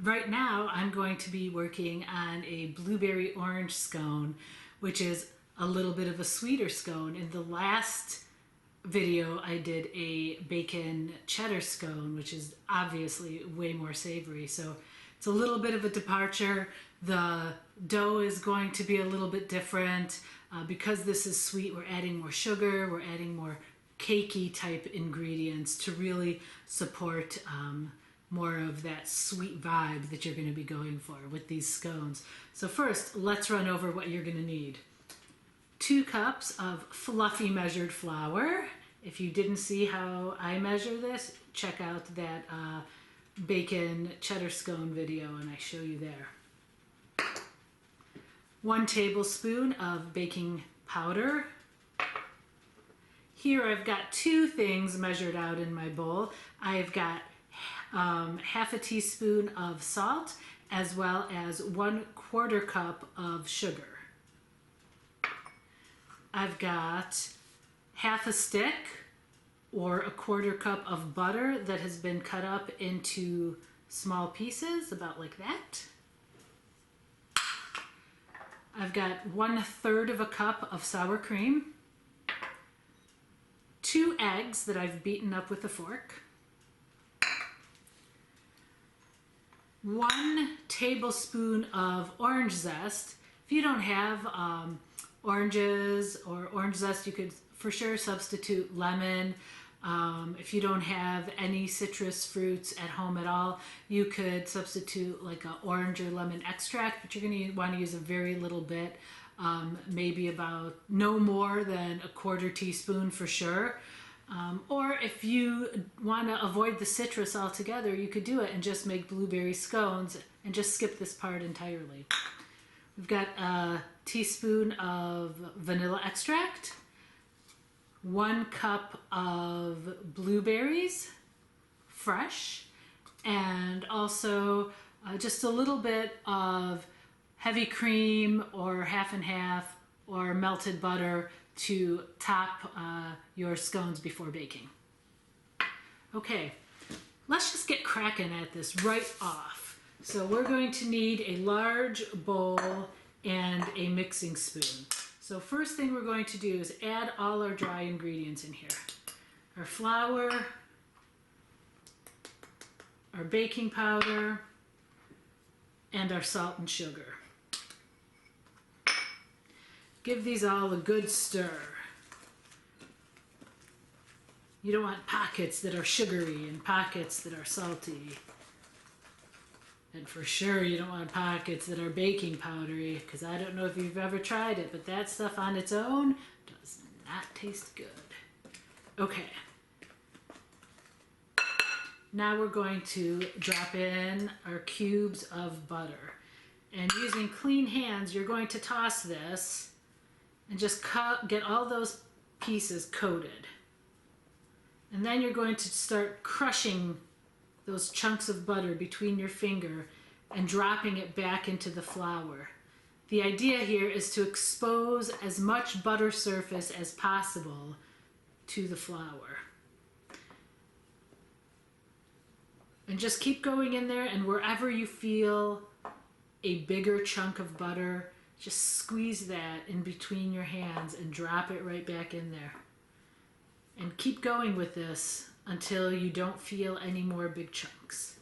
Right now I'm going to be working on a blueberry orange scone, which is a little bit of a sweeter scone. In the last video I did a bacon cheddar scone, which is obviously way more savory. So it's a little bit of a departure. The dough is going to be a little bit different. Because this is sweet, we're adding more sugar, we're adding more cakey type ingredients to really support more of that sweet vibe that you're going to be going for with these scones. So first, let's run over what you're going to need. 2 cups of fluffy measured flour. If you didn't see how I measure this, check out that bacon cheddar scone video and I show you there. 1 tablespoon of baking powder. Here I've got 2 things measured out in my bowl. I've got half a teaspoon of salt as well as 1/4 cup of sugar. I've got half a stick or 1/4 cup of butter that has been cut up into small pieces, about like that. I've got 1/3 of a cup of sour cream, 2 eggs that I've beaten up with a fork, 1 tablespoon of orange zest. If you don't have oranges or orange zest, you could for sure substitute lemon. If you don't have any citrus fruits at home at all, you could substitute like an orange or lemon extract, but you're going to want to use a very little bit, maybe about no more than 1/4 teaspoon for sure. Or if you want to avoid the citrus altogether, you could do it and just make blueberry scones and just skip this part entirely. We've got a teaspoon of vanilla extract, 1 cup of blueberries, fresh, and also just a little bit of heavy cream or half and half or melted butter to top your scones before baking. Okay, let's just get cracking at this right off. So we're going to need a large bowl and a mixing spoon. So first thing we're going to do is add all our dry ingredients in here. Our flour, our baking powder, and our salt and sugar. Give these all a good stir. You don't want pockets that are sugary and pockets that are salty. And for sure you don't want pockets that are baking powdery, because I don't know if you've ever tried it, but that stuff on its own does not taste good. Okay. Now we're going to drop in our cubes of butter. And using clean hands, you're going to toss this and just get all those pieces coated. And then you're going to start crushing those chunks of butter between your finger and dropping it back into the flour. The idea here is to expose as much butter surface as possible to the flour. And just keep going in there, and wherever you feel a bigger chunk of butter, just squeeze that in between your hands and drop it right back in there. And keep going with this until you don't feel any more big chunks.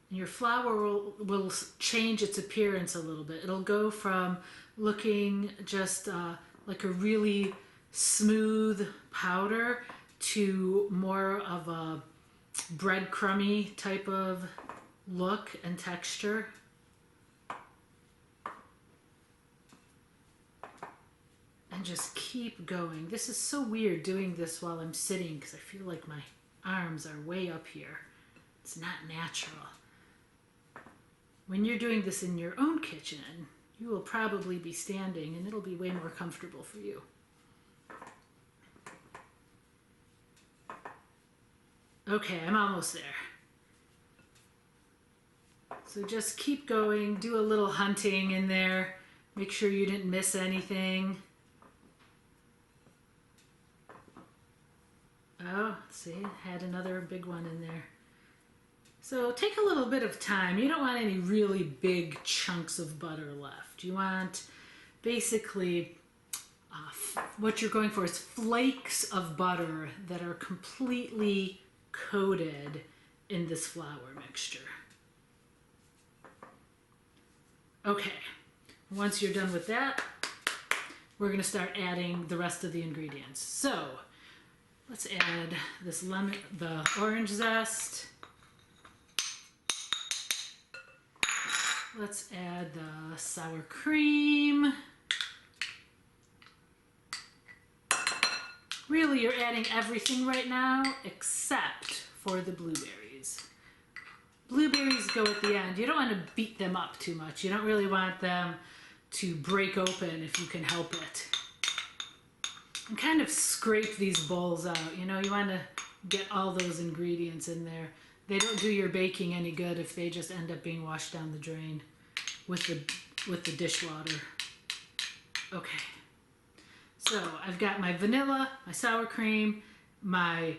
And your flour will change its appearance a little bit. It'll go from looking just like a really smooth powder to more of a breadcrumby type of look and texture. And just keep going. This is so weird doing this while I'm sitting because I feel like my arms are way up here. It's not natural. When you're doing this in your own kitchen, you will probably be standing and it'll be way more comfortable for you. Okay, I'm almost there. So just keep going, do a little hunting in there, make sure you didn't miss anything. Oh, see, had another big one in there. So take a little bit of time. You don't want any really big chunks of butter left. You want basically what you're going for is flakes of butter that are completely coated in this flour mixture. Okay, once you're done with that, we're going to start adding the rest of the ingredients. So let's add this lemon, the orange zest. Let's add the sour cream. Really, you're adding everything right now except for the blueberries. Blueberries go at the end. You don't want to beat them up too much. You don't really want them to break open if you can help it. And kind of scrape these bowls out. You know, you want to get all those ingredients in there. They don't do your baking any good if they just end up being washed down the drain with the dishwater. Okay. So I've got my vanilla, my sour cream, my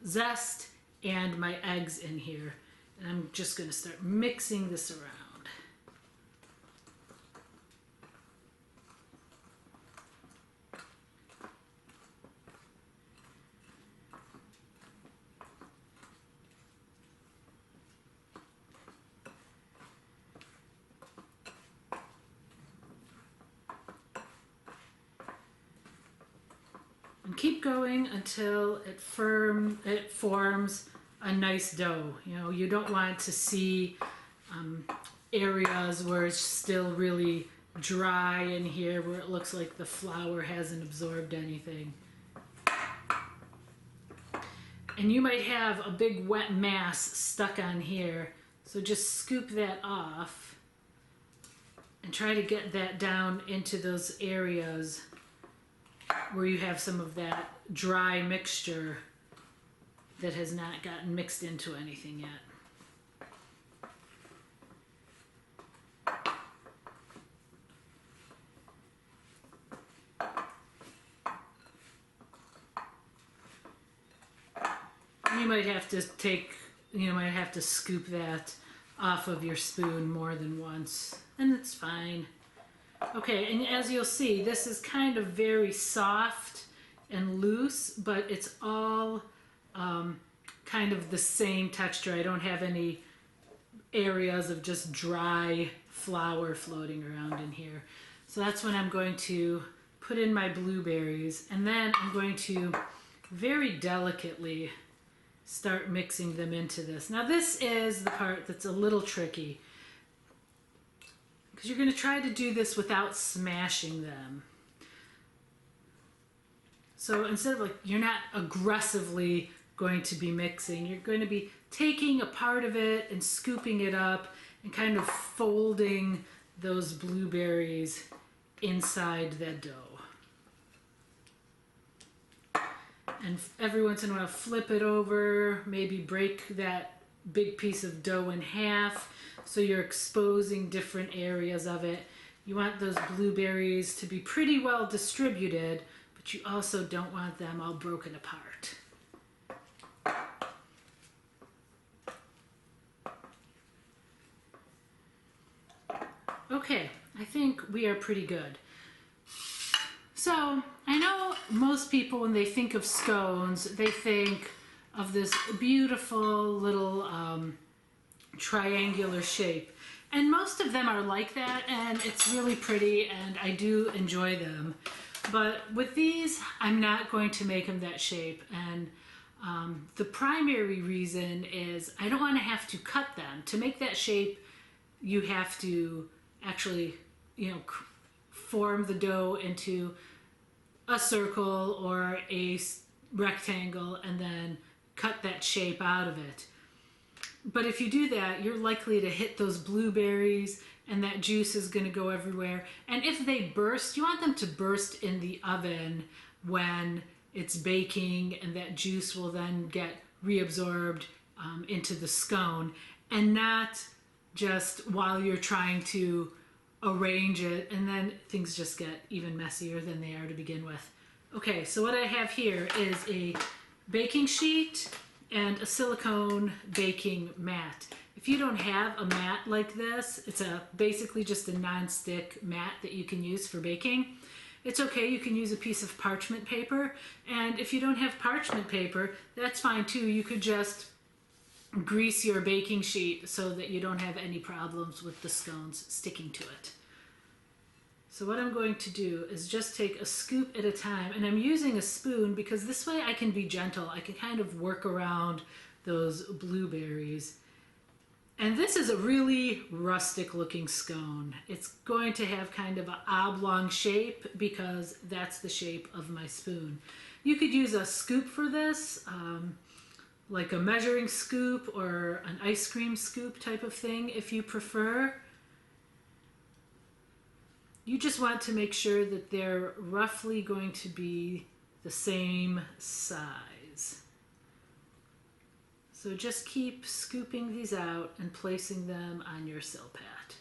zest, and my eggs in here. And I'm just going to start mixing this around. And keep going until it forms a nice dough. You know, you don't want to see areas where it's still really dry in here, where it looks like the flour hasn't absorbed anything. And you might have a big wet mass stuck on here, so just scoop that off and try to get that down into those areas where you have some of that dry mixture that has not gotten mixed into anything yet. You might have to might have to scoop that off of your spoon more than once, and it's fine. Okay, and as you'll see, this is kind of very soft and loose, but it's all kind of the same texture. I don't have any areas of just dry flour floating around in here. So that's when I'm going to put in my blueberries, and then I'm going to very delicately start mixing them into this. Now this is the part that's a little tricky, because you're going to try to do this without smashing them. So instead of you're not aggressively going to be mixing, you're going to be taking a part of it and scooping it up and kind of folding those blueberries inside that dough. And every once in a while flip it over, maybe break that big piece of dough in half, so you're exposing different areas of it. You want those blueberries to be pretty well distributed, but you also don't want them all broken apart. Okay, I think we are pretty good. So I know most people, when they think of scones, they think of this beautiful little triangular shape. And most of them are like that, and it's really pretty, and I do enjoy them. But with these, I'm not going to make them that shape. And the primary reason is I don't want to have to cut them. To make that shape, you have to actually, form the dough into a circle or a rectangle and then cut that shape out of it. But if you do that, you're likely to hit those blueberries, and that juice is going to go everywhere. And if they burst, you want them to burst in the oven when it's baking, and that juice will then get reabsorbed into the scone, and not just while you're trying to arrange it, and then things just get even messier than they are to begin with. Okay, so what I have here is a baking sheet and a silicone baking mat. If you don't have a mat like this, it's basically just a non-stick mat that you can use for baking. It's okay, you can use a piece of parchment paper, and if you don't have parchment paper, that's fine too. You could just grease your baking sheet so that you don't have any problems with the scones sticking to it. So what I'm going to do is just take a scoop at a time, and I'm using a spoon because this way I can be gentle. I can kind of work around those blueberries. And this is a really rustic looking scone. It's going to have kind of an oblong shape because that's the shape of my spoon. You could use a scoop for this, like a measuring scoop or an ice cream scoop type of thing if you prefer. You just want to make sure that they're roughly going to be the same size. So just keep scooping these out and placing them on your Silpat.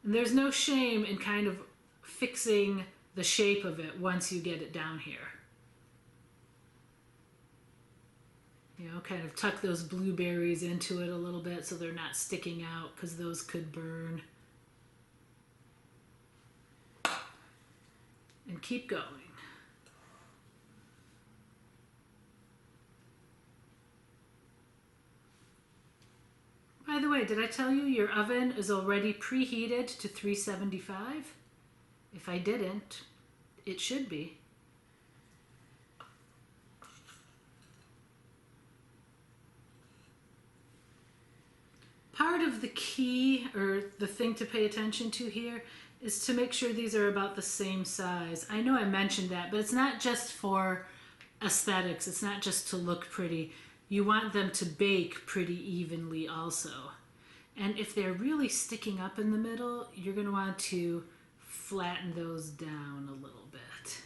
And there's no shame in kind of fixing the shape of it once you get it down here. You know, kind of tuck those blueberries into it a little bit so they're not sticking out because those could burn. And keep going. By the way, did I tell you your oven is already preheated to 375? If I didn't, it should be. Part of the key, or the thing to pay attention to here, is to make sure these are about the same size. I know I mentioned that, but it's not just for aesthetics. It's not just to look pretty. You want them to bake pretty evenly also. And if they're really sticking up in the middle, you're going to want to flatten those down a little bit.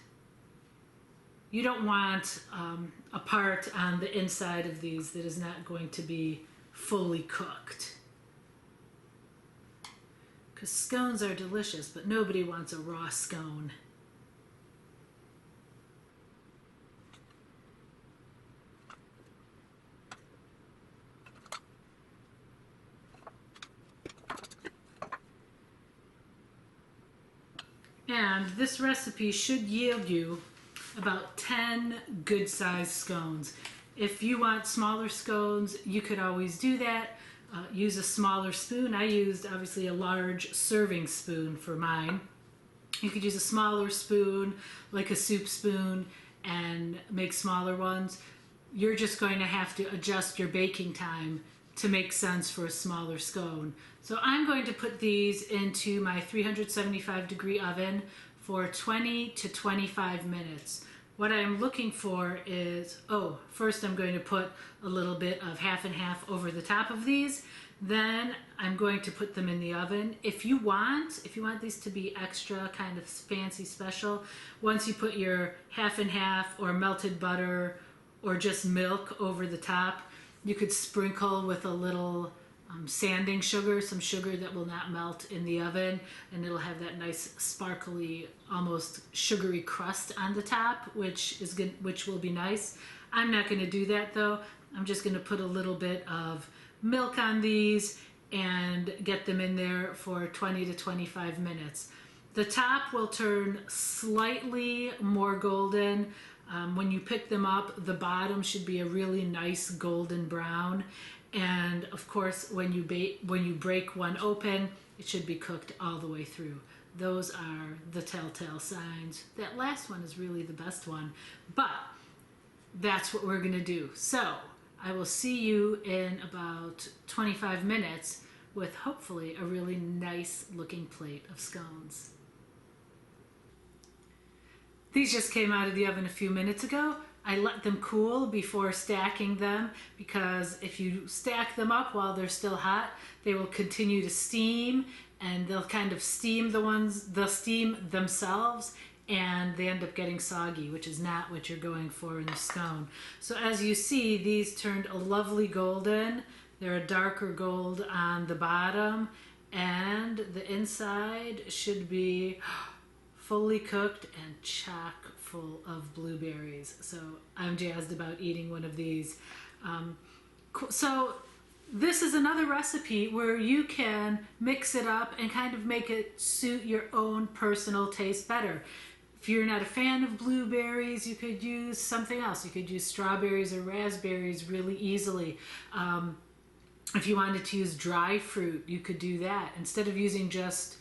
You don't want a part on the inside of these that is not going to be fully cooked. Because scones are delicious, but nobody wants a raw scone. And this recipe should yield you about 10 good-sized scones. If you want smaller scones, you could always do that. Use a smaller spoon. I used obviously a large serving spoon for mine. You could use a smaller spoon, like a soup spoon, and make smaller ones. You're just going to have to adjust your baking time to make sense for a smaller scone. So I'm going to put these into my 375-degree oven for 20 to 25 minutes. What I'm looking for is, first I'm going to put a little bit of half and half over the top of these. Then I'm going to put them in the oven. If you want these to be extra kind of fancy special, once you put your half and half or melted butter or just milk over the top, you could sprinkle with a little sanding sugar, some sugar that will not melt in the oven, and it'll have that nice sparkly, almost sugary crust on the top, which will be nice. I'm not going to do that though. I'm just going to put a little bit of milk on these and get them in there for 20 to 25 minutes. The top will turn slightly more golden. When you pick them up, the bottom should be a really nice golden brown. And of course, when you break one open, it should be cooked all the way through. Those are the telltale signs. That last one is really the best one, but that's what we're gonna do. So I will see you in about 25 minutes with hopefully a really nice looking plate of scones. These just came out of the oven a few minutes ago. I let them cool before stacking them because if you stack them up while they're still hot, they will continue to steam and they'll kind of steam they'll steam themselves and they end up getting soggy, which is not what you're going for in the scone. So as you see, these turned a lovely golden. They're a darker gold on the bottom and the inside should be fully cooked and chock full of blueberries. So I'm jazzed about eating one of these. So this is another recipe where you can mix it up and kind of make it suit your own personal taste better. If you're not a fan of blueberries, you could use something else. You could use strawberries or raspberries really easily. If you wanted to use dry fruit, you could do that. Instead of using just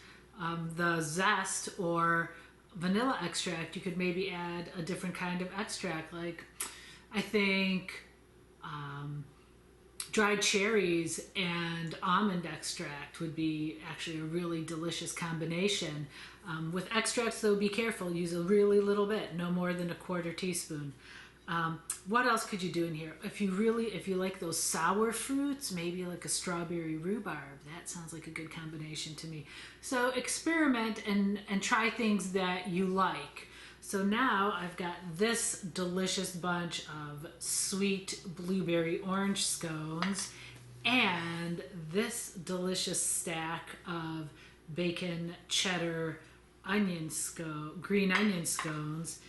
the zest or vanilla extract, you could maybe add a different kind of extract. Like, I think dried cherries and almond extract would be actually a really delicious combination. With extracts though, be careful, use a really little bit, no more than a quarter teaspoon. What else could you do in here? If you like those sour fruits, maybe like a strawberry rhubarb, that sounds like a good combination to me. So experiment and try things that you like. So now I've got this delicious bunch of sweet blueberry orange scones and this delicious stack of bacon cheddar green onion scones,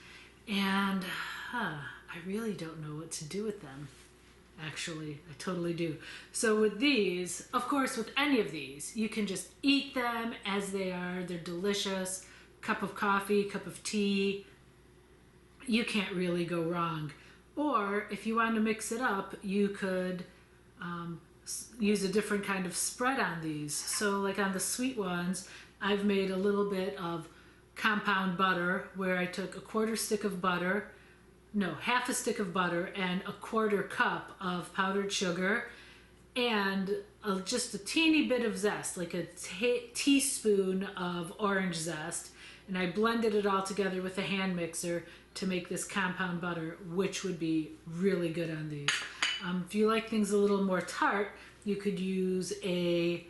and I really don't know what to do with them. Actually, I totally do. So with these, of course, with any of these, you can just eat them as they are. They're delicious. Cup of coffee, cup of tea. You can't really go wrong. Or if you want to mix it up, you could use a different kind of spread on these. So like on the sweet ones, I've made a little bit of compound butter where I took half a stick of butter and a quarter cup of powdered sugar and just a teeny bit of zest, like a teaspoon of orange zest, and I blended it all together with a hand mixer to make this compound butter, which would be really good on these. If you like things a little more tart, you could use a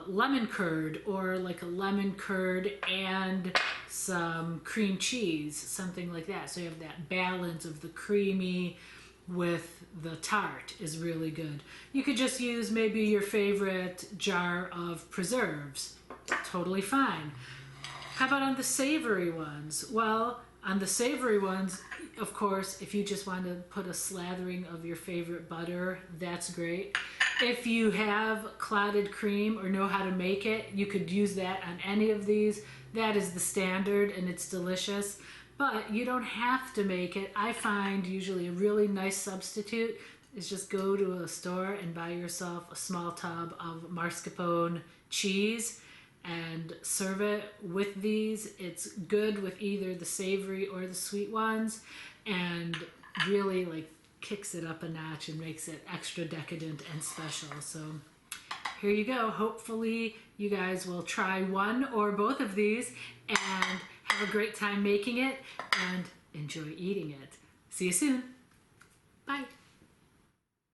lemon curd, or like a lemon curd and some cream cheese, something like that. So you have that balance of the creamy with the tart is really good. You could just use maybe your favorite jar of preserves. Totally fine. How about on the savory ones? Well, on the savory ones, of course, if you just want to put a slathering of your favorite butter, that's great. If you have clotted cream or know how to make it, you could use that on any of these. That is the standard and it's delicious, but you don't have to make it. I find usually a really nice substitute is just go to a store and buy yourself a small tub of mascarpone cheese and serve it with these. It's good with either the savory or the sweet ones, and really like kicks it up a notch and makes it extra decadent and special. So here you go. Hopefully you guys will try one or both of these and have a great time making it and enjoy eating it. See you soon. Bye.